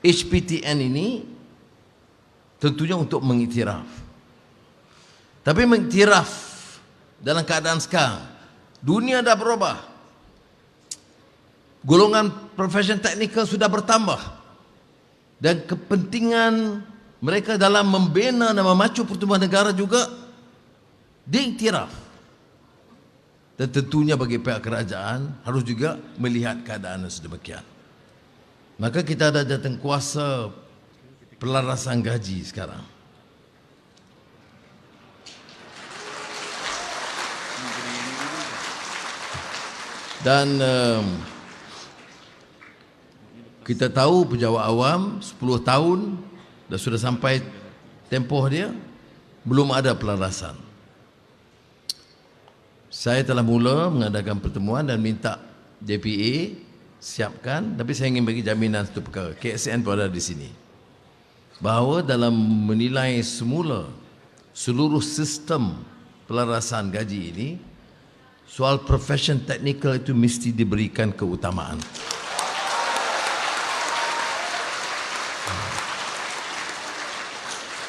HPTN ini tentunya untuk mengiktiraf. Tapi mengiktiraf dalam keadaan sekarang, dunia dah berubah. Golongan profesion teknikal sudah bertambah. Dan kepentingan mereka dalam membina dan memacu pertumbuhan negara juga diiktiraf. Dan tentunya bagi pihak kerajaan harus juga melihat keadaan sedemikian. Maka kita ada jawatankuasa pelarasan gaji sekarang. Dan kita tahu pejabat awam 10 tahun dah sudah sampai tempoh dia, belum ada pelarasan. Saya telah mula mengadakan pertemuan dan minta JPA siapkan, tapi saya ingin bagi jaminan satu perkara. KSN pun ada di sini. Bahawa dalam menilai semula seluruh sistem pelarasan gaji ini, soal profession teknikal itu mesti diberikan keutamaan.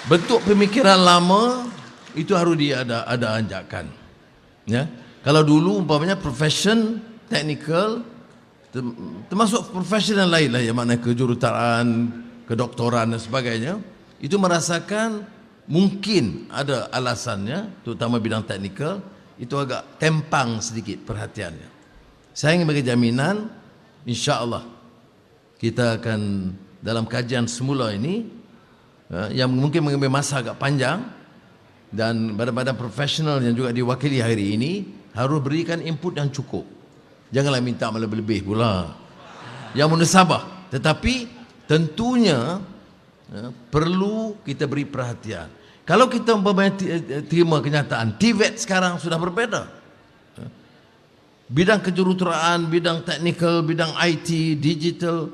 Bentuk pemikiran lama itu harus ada anjakan. Ya, kalau dulu umpamanya profession teknikal termasuk profesional lain lah, yang mana kejuruteraan, kedoktoran dan sebagainya, itu merasakan mungkin ada alasannya, terutama bidang teknikal, itu agak tempang sedikit perhatiannya. Saya ingin bagi jaminan, insya-Allah kita akan dalam kajian semula ini, yang mungkin mengambil masa agak panjang, dan badan-badan profesional yang juga diwakili hari ini harus berikan input yang cukup. Janganlah minta lebih-lebih pula. Yang munasabah, tetapi tentunya perlu kita beri perhatian. Kalau kita umpamanya terima kenyataan TVET sekarang sudah berbeza. Bidang kejuruteraan, bidang teknikal, bidang IT, digital,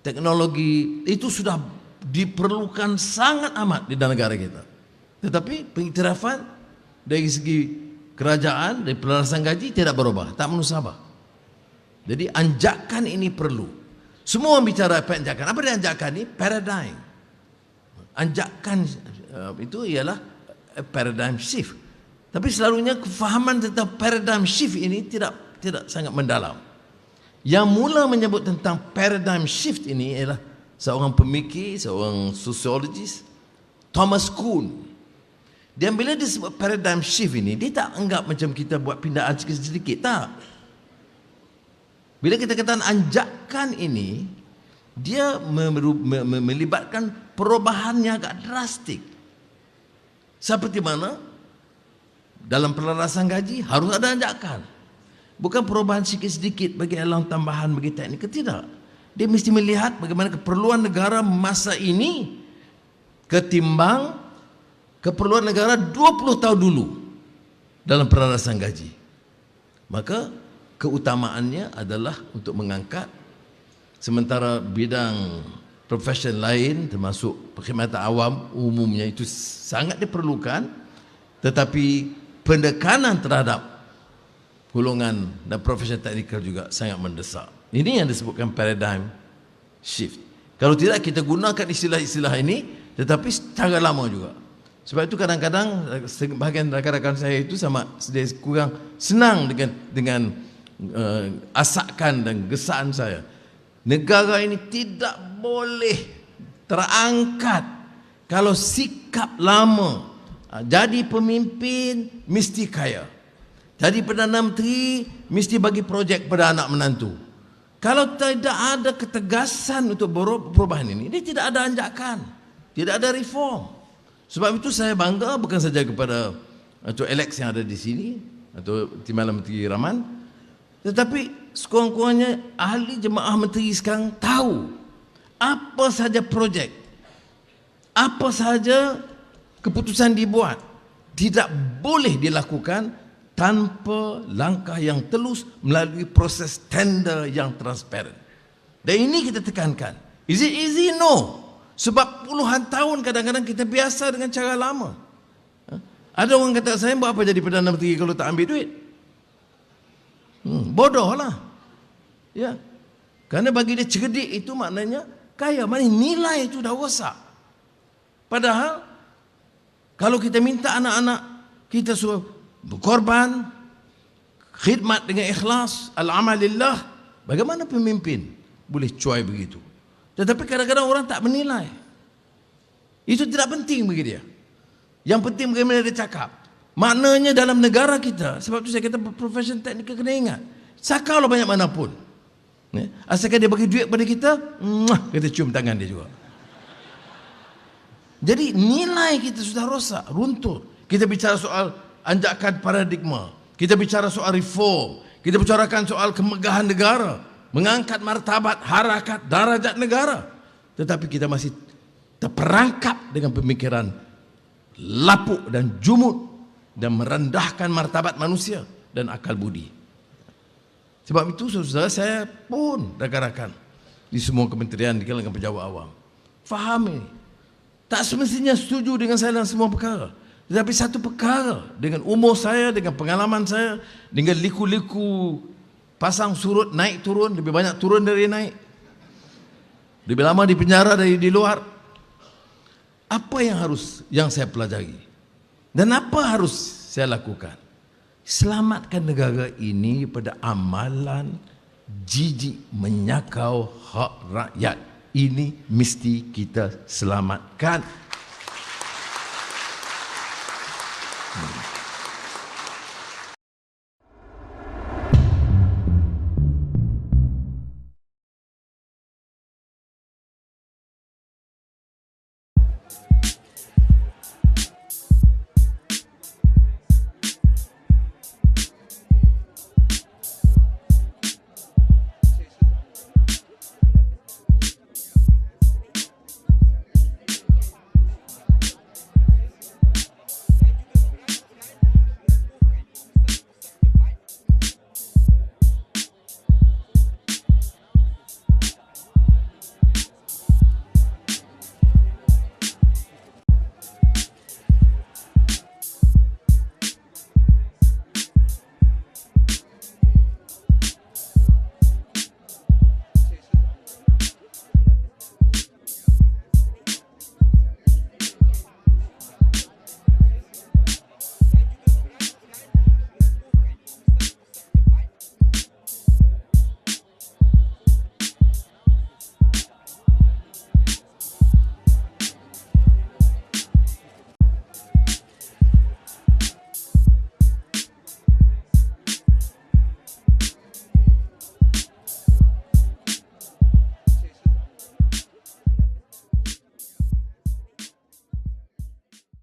teknologi itu sudah diperlukan sangat amat di dalam negara kita. Tetapi pengiktirafan dari segi kerajaan, dari pelarasan gaji tidak berubah, tak munasabah. Jadi anjakan ini perlu. Semua bicara anjakan. Apa dia anjakan ini? Paradigm. Anjakan itu ialah paradigm shift. Tapi selalunya kefahaman tentang paradigm shift ini tidak sangat mendalam. Yang mula menyebut tentang paradigm shift ini ialah seorang pemikir, seorang sosiologis, Thomas Kuhn. Dan bila dia sebut paradigm shift ini, dia tak anggap macam kita buat pindaan sedikit-sedikit, tak. Bila kita katakan anjakan ini, dia melibatkan perubahan yang agak drastik. Seperti mana dalam pelarasan gaji harus ada anjakan. Bukan perubahan sedikit-sedikit bagi alam tambahan, bagi teknik, tidak. Dia mesti melihat bagaimana keperluan negara masa ini ketimbang keperluan negara 20 tahun dulu dalam pelarasan gaji. Maka keutamaannya adalah untuk mengangkat, sementara bidang profesion lain termasuk perkhidmatan awam umumnya itu sangat diperlukan, tetapi pendekanan terhadap golongan dan profesion teknikal juga sangat mendesak. Ini yang disebutkan paradigm shift. Kalau tidak kita gunakan istilah-istilah ini, tetapi secara lama juga. Sebab itu kadang-kadang sebahagian rakan-rakan saya itu sama sedikit kurang senang dengan asakan dan gesaan saya. Negara ini tidak boleh terangkat kalau sikap lama. Jadi pemimpin mesti kaya, jadi Perdana Menteri mesti bagi projek pada anak menantu. Kalau tidak ada ketegasan untuk perubahan ini, dia tidak ada anjakan, tidak ada reform. Sebab itu saya bangga bukan saja kepada Encik Alex yang ada di sini atau Timbalan Menteri Rahman, tetapi sekurang-kurangnya ahli jemaah menteri sekarang tahu apa saja projek, apa saja keputusan dibuat tidak boleh dilakukan tanpa langkah yang telus melalui proses tender yang transparan. Dan ini kita tekankan. Is it easy? No. Sebab puluhan tahun kadang-kadang kita biasa dengan cara lama. Ada orang kata, saya buat apa jadi Perdana Menteri kalau tak ambil duit? Bodoh lah. Ya. Kerana bagi dia cerdik itu maknanya kaya. Maknanya nilai itu dah rosak. Padahal kalau kita minta anak-anak kita suruh berkorban, khidmat dengan ikhlas, al-amalillah, bagaimana pemimpin boleh cuai begitu? Tetapi kadang-kadang orang tak menilai. Itu tidak penting bagi dia. Yang penting bagaimana dia cakap. Maknanya dalam negara kita, sebab tu saya kata profession teknikal kena ingat. Sakarlah banyak manapun. Asalkan dia bagi duit pada kita, kita cium tangan dia juga. Jadi nilai kita sudah rosak, runtuh. Kita bicara soal anjakan paradigma. Kita bicara soal reform. Kita bicarakan soal kemegahan negara. Mengangkat martabat, harakat, darajat negara. Tetapi kita masih terperangkap dengan pemikiran lapuk dan jumud dan merendahkan martabat manusia dan akal budi. Sebab itu saudara, saya pun rakan-rakan di semua kementerian, di kalangan pejabat awam, fahami, tak semestinya setuju dengan saya dalam semua perkara. Tetapi satu perkara, dengan umur saya, dengan pengalaman saya, dengan liku-liku pasang surut naik turun, lebih banyak turun dari naik, lebih lama di penjara dari di luar, apa yang saya pelajari dan apa harus saya lakukan? Selamatkan negara ini pada amalan jijik menyakau hak rakyat. Ini mesti kita selamatkan.